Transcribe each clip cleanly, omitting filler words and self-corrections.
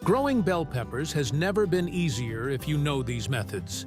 Growing bell peppers has never been easier if you know these methods.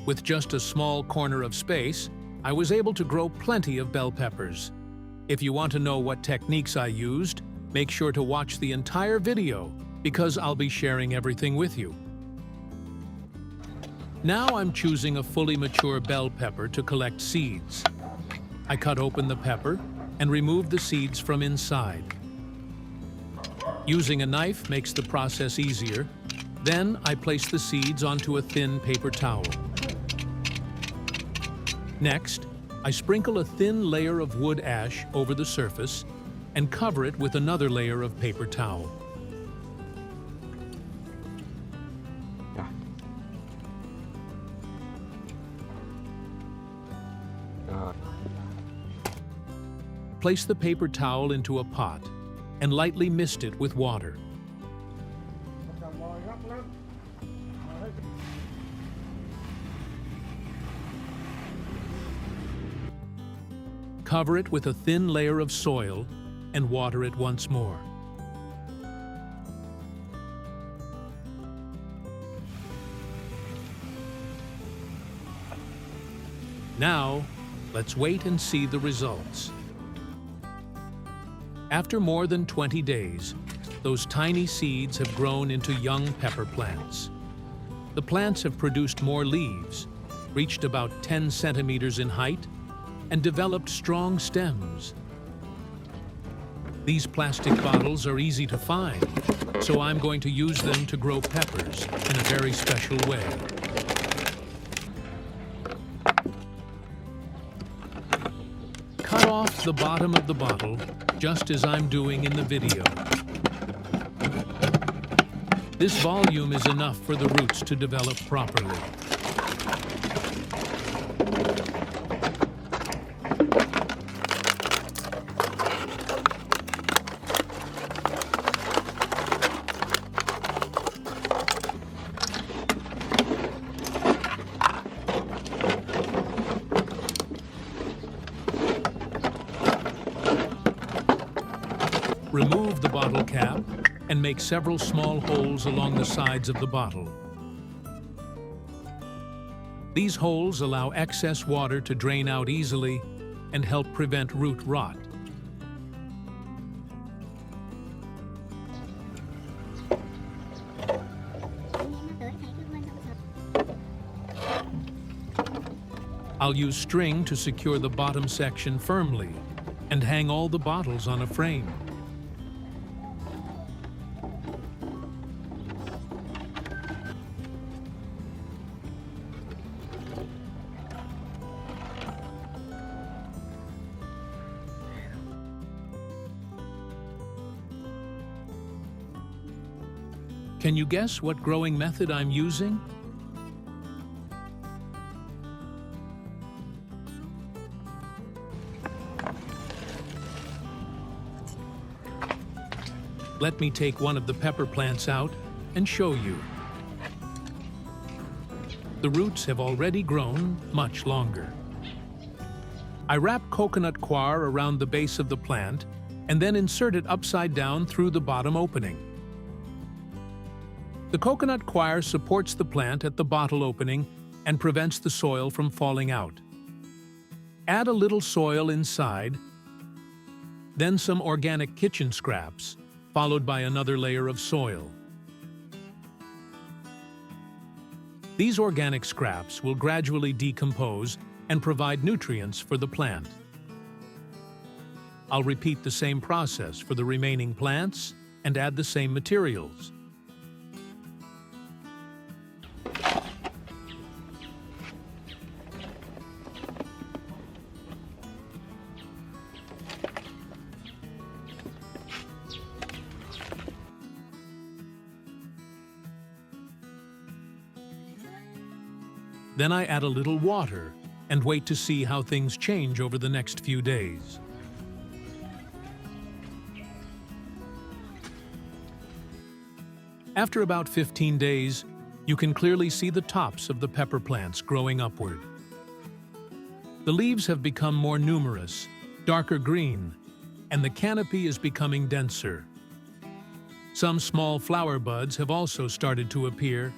With just a small corner of space, I was able to grow plenty of bell peppers. If you want to know what techniques I used, make sure to watch the entire video because I'll be sharing everything with you. Now I'm choosing a fully mature bell pepper to collect seeds. I cut open the pepper and remove the seeds from inside. Using a knife makes the process easier. Then I place the seeds onto a thin paper towel. Next, I sprinkle a thin layer of wood ash over the surface and cover it with another layer of paper towel. Place the paper towel into a pot and lightly mist it with water. Cover it with a thin layer of soil and water it once more. Now, let's wait and see the results. After more than 20 days, those tiny seeds have grown into young pepper plants. The plants have produced more leaves, reached about 10 centimeters in height, and developed strong stems. These plastic bottles are easy to find, so I'm going to use them to grow peppers in a very special way. Cut off the bottom of the bottle, just as I'm doing in the video. This volume is enough for the roots to develop properly. Remove the bottle cap and make several small holes along the sides of the bottle. These holes allow excess water to drain out easily and help prevent root rot. I'll use string to secure the bottom section firmly and hang all the bottles on a frame. Can you guess what growing method I'm using? Let me take one of the pepper plants out and show you. The roots have already grown much longer. I wrap coconut coir around the base of the plant and then insert it upside down through the bottom opening. The coconut coir supports the plant at the bottle opening and prevents the soil from falling out. Add a little soil inside, then some organic kitchen scraps, followed by another layer of soil. These organic scraps will gradually decompose and provide nutrients for the plant. I'll repeat the same process for the remaining plants and add the same materials. Then I add a little water and wait to see how things change over the next few days. After about 15 days, you can clearly see the tops of the pepper plants growing upward. The leaves have become more numerous, darker green, and the canopy is becoming denser. Some small flower buds have also started to appear.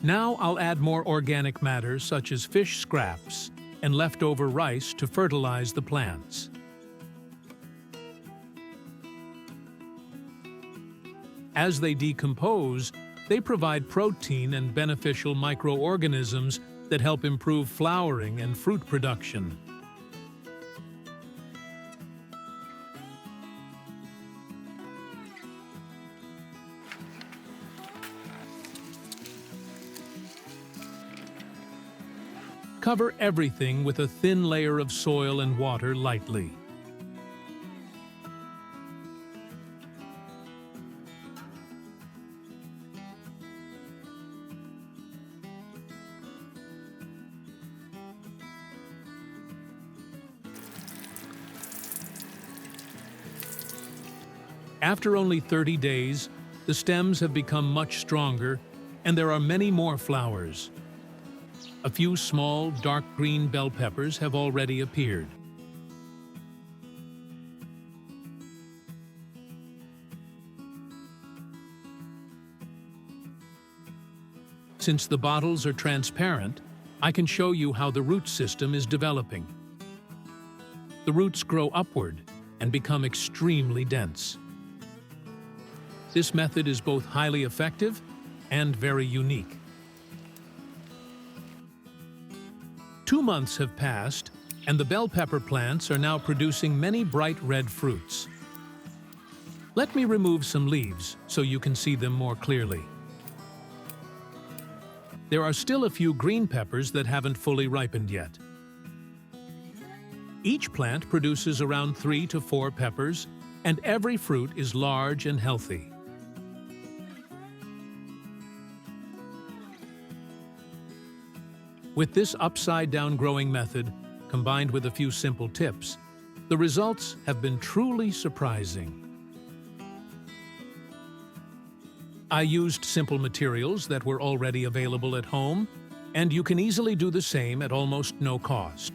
Now I'll add more organic matter such as fish scraps and leftover rice to fertilize the plants. As they decompose, they provide protein and beneficial microorganisms that help improve flowering and fruit production. Cover everything with a thin layer of soil and water lightly. After only 30 days, the stems have become much stronger, and there are many more flowers. A few small, dark green bell peppers have already appeared. Since the bottles are transparent, I can show you how the root system is developing. The roots grow upward and become extremely dense. This method is both highly effective and very unique. 2 months have passed, and the bell pepper plants are now producing many bright red fruits. Let me remove some leaves so you can see them more clearly. There are still a few green peppers that haven't fully ripened yet. Each plant produces around 3 to 4 peppers, and every fruit is large and healthy. With this upside-down growing method, combined with a few simple tips, the results have been truly surprising. I used simple materials that were already available at home, and you can easily do the same at almost no cost.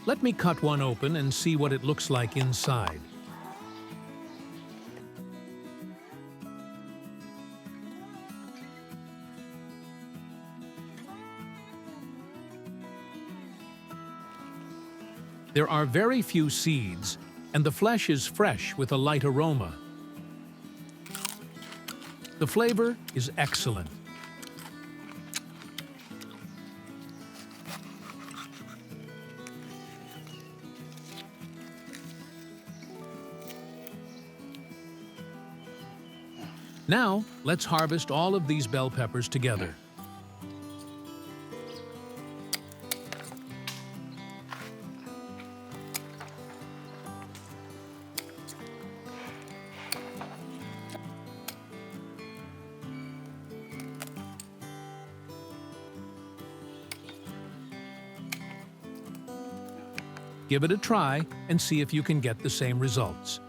Let me cut one open and see what it looks like inside. There are very few seeds, and the flesh is fresh with a light aroma. The flavor is excellent. Now, let's harvest all of these bell peppers together. Give it a try and see if you can get the same results.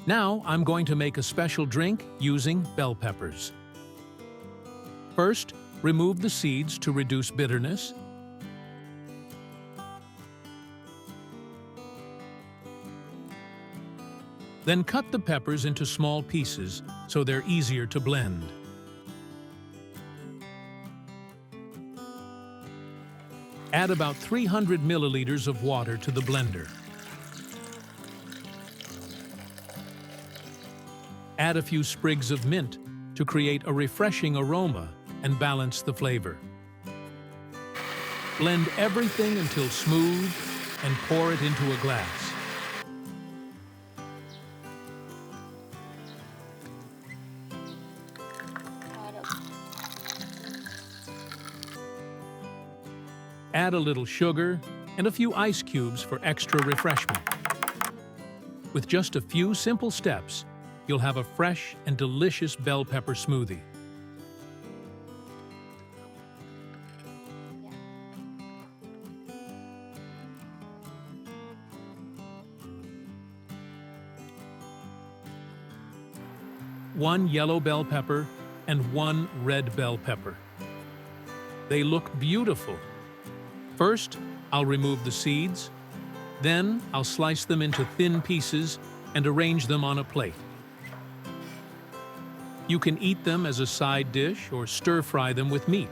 Now I'm going to make a special drink using bell peppers. First, remove the seeds to reduce bitterness. Then cut the peppers into small pieces so they're easier to blend. Add about 300 milliliters of water to the blender. Add a few sprigs of mint to create a refreshing aroma and balance the flavor. Blend everything until smooth and pour it into a glass. Add a little sugar and a few ice cubes for extra refreshment. With just a few simple steps, you'll have a fresh and delicious bell pepper smoothie. One yellow bell pepper and one red bell pepper. They look beautiful. First, I'll remove the seeds. Then, I'll slice them into thin pieces and arrange them on a plate. You can eat them as a side dish or stir-fry them with meat.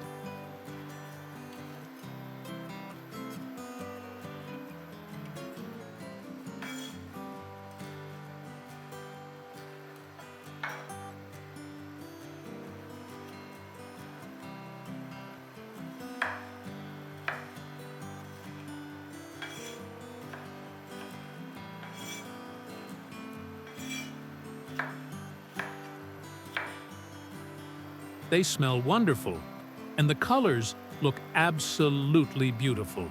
They smell wonderful, and the colors look absolutely beautiful.